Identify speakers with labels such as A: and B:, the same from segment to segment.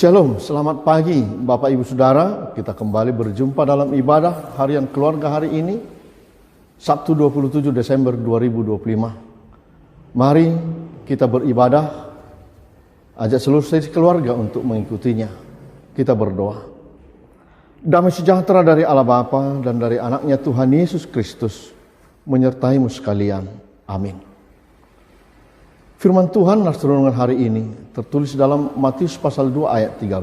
A: Shalom, selamat pagi Bapak Ibu Saudara. Kita kembali berjumpa dalam ibadah harian keluarga hari ini, Sabtu 27 Desember 2025. Mari kita beribadah, ajak seluruh sesi keluarga untuk mengikutinya. Kita berdoa. Damai sejahtera dari Allah Bapa dan dari anaknya Tuhan Yesus Kristus menyertaimu sekalian. Amin. Firman Tuhan nas renungan hari ini tertulis dalam Matius pasal 2 ayat 13.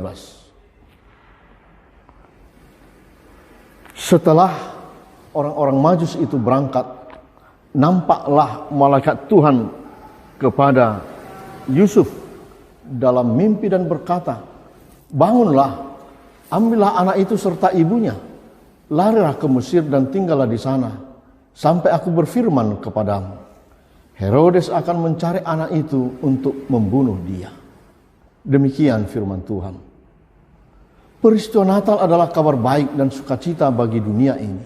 A: Setelah orang-orang Majus itu berangkat, nampaklah malaikat Tuhan kepada Yusuf dalam mimpi dan berkata, "Bangunlah, ambillah anak itu serta ibunya, larilah ke Mesir dan tinggallah di sana, sampai aku berfirman kepadamu. Herodes akan mencari anak itu untuk membunuh dia." Demikian firman Tuhan. Peristiwa Natal adalah kabar baik dan sukacita bagi dunia ini.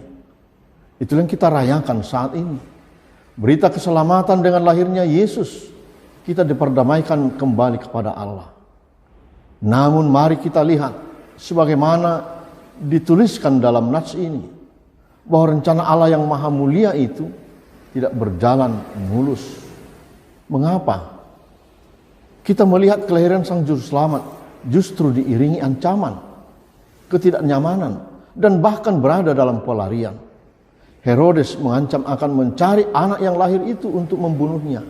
A: Itulah yang kita rayakan saat ini. Berita keselamatan dengan lahirnya Yesus, kita diperdamaikan kembali kepada Allah. Namun mari kita lihat sebagaimana dituliskan dalam nats ini, bahwa rencana Allah yang maha mulia itu tidak berjalan mulus. Mengapa? Kita melihat kelahiran Sang Juru Selamat justru diiringi ancaman, ketidaknyamanan, dan bahkan berada dalam pelarian. Herodes mengancam akan mencari anak yang lahir itu untuk membunuhnya,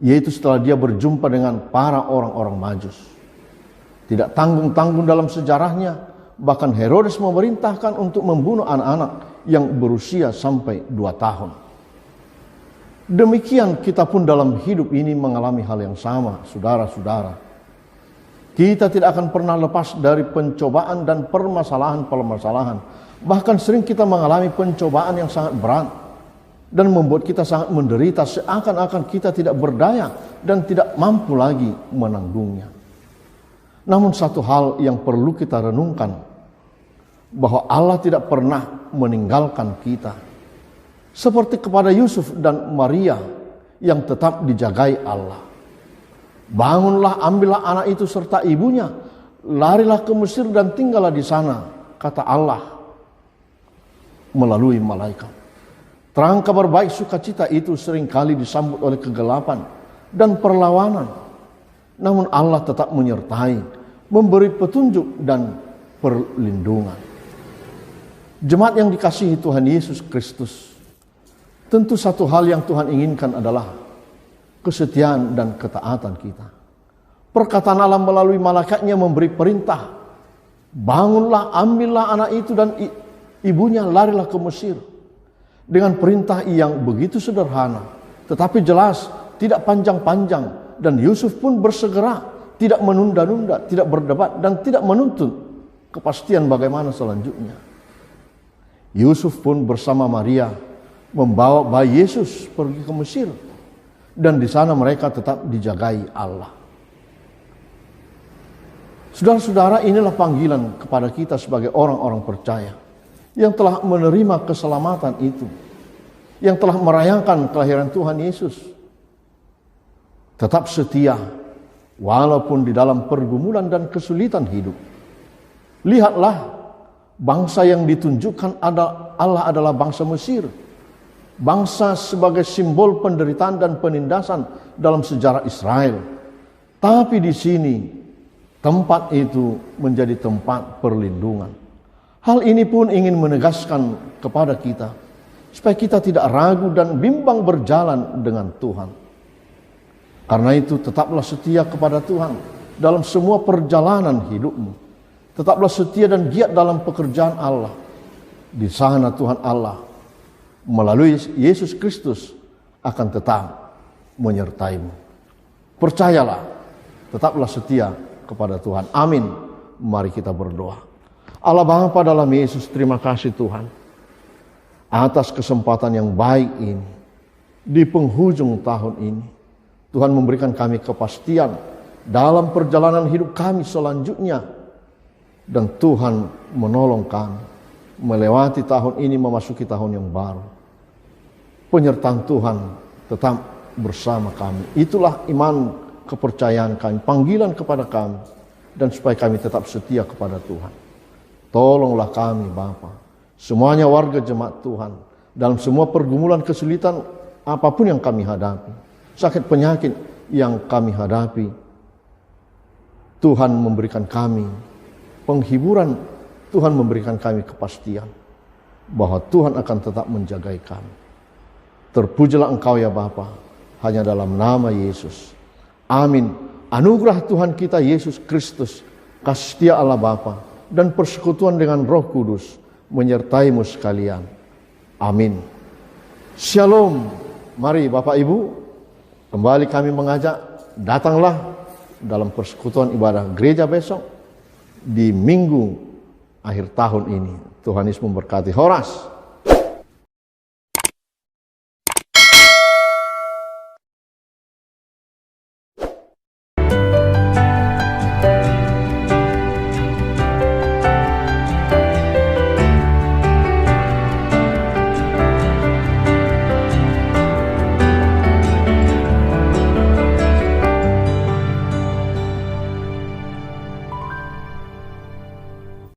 A: yaitu setelah dia berjumpa dengan para orang-orang Majus. Tidak tanggung-tanggung dalam sejarahnya, bahkan Herodes memerintahkan untuk membunuh anak-anak yang berusia sampai 2 tahun. Demikian kita pun dalam hidup ini mengalami hal yang sama, saudara-saudara. Kita tidak akan pernah lepas dari pencobaan dan permasalahan-permasalahan. Bahkan sering kita mengalami pencobaan yang sangat berat dan membuat kita sangat menderita, seakan-akan kita tidak berdaya dan tidak mampu lagi menanggungnya. Namun satu hal yang perlu kita renungkan, bahwa Allah tidak pernah meninggalkan kita. Seperti kepada Yusuf dan Maria yang tetap dijagai Allah. Bangunlah, ambillah anak itu serta ibunya, larilah ke Mesir dan tinggallah di sana, kata Allah melalui malaikat. Terang kabar baik sukacita itu seringkali disambut oleh kegelapan dan perlawanan. Namun Allah tetap menyertai, memberi petunjuk dan perlindungan. Jemaat yang dikasihi Tuhan Yesus Kristus, tentu satu hal yang Tuhan inginkan adalah kesetiaan dan ketaatan kita. Perkataan Allah melalui malaikatnya memberi perintah, bangunlah, ambillah anak itu dan ibunya, larilah ke Mesir. Dengan perintah yang begitu sederhana, tetapi jelas, tidak panjang-panjang, dan Yusuf pun bersegera, tidak menunda-nunda, tidak berdebat, dan tidak menuntut kepastian bagaimana selanjutnya. Yusuf pun bersama Maria membawa bayi Yesus pergi ke Mesir, dan di sana mereka tetap dijagai Allah. Saudara-saudara, inilah panggilan kepada kita sebagai orang-orang percaya yang telah menerima keselamatan itu, yang telah merayakan kelahiran Tuhan Yesus. Tetap setia walaupun di dalam pergumulan dan kesulitan hidup. Lihatlah, bangsa yang ditunjukkan Allah adalah bangsa Mesir. Bangsa sebagai simbol penderitaan dan penindasan dalam sejarah Israel. Tapi di sini, tempat itu menjadi tempat perlindungan. Hal ini pun ingin menegaskan kepada kita, supaya kita tidak ragu dan bimbang berjalan dengan Tuhan. Karena itu tetaplah setia kepada Tuhan dalam semua perjalanan hidupmu. Tetaplah setia dan giat dalam pekerjaan Allah. Di sana Tuhan Allah melalui Yesus Kristus akan tetap menyertaimu. Percayalah, tetaplah setia kepada Tuhan. Amin. Mari kita berdoa. Allah Bapa dalam Yesus, terima kasih Tuhan atas kesempatan yang baik ini. Di penghujung tahun ini, Tuhan memberikan kami kepastian dalam perjalanan hidup kami selanjutnya. Dan Tuhan menolong kami melewati tahun ini, memasuki tahun yang baru. Penyertaan Tuhan tetap bersama kami. Itulah iman kepercayaan kami, panggilan kepada kami. dan supaya kami tetap setia kepada Tuhan. Tolonglah kami Bapa, semuanya warga jemaat Tuhan, dalam semua pergumulan kesulitan apapun yang kami hadapi, sakit penyakit yang kami hadapi, Tuhan memberikan kami penghiburan, Tuhan memberikan kami kepastian bahwa Tuhan akan tetap menjagai kami. Terpujilah Engkau ya Bapa, hanya dalam nama Yesus. Amin. Anugerah Tuhan kita Yesus Kristus, kasih setia Allah Bapa, dan persekutuan dengan Roh Kudus menyertaimu sekalian. Amin. Shalom. Mari Bapak Ibu, kembali kami mengajak, datanglah dalam persekutuan ibadah gereja besok di minggu akhir tahun ini. Tuhan Yesus memberkati. Horas.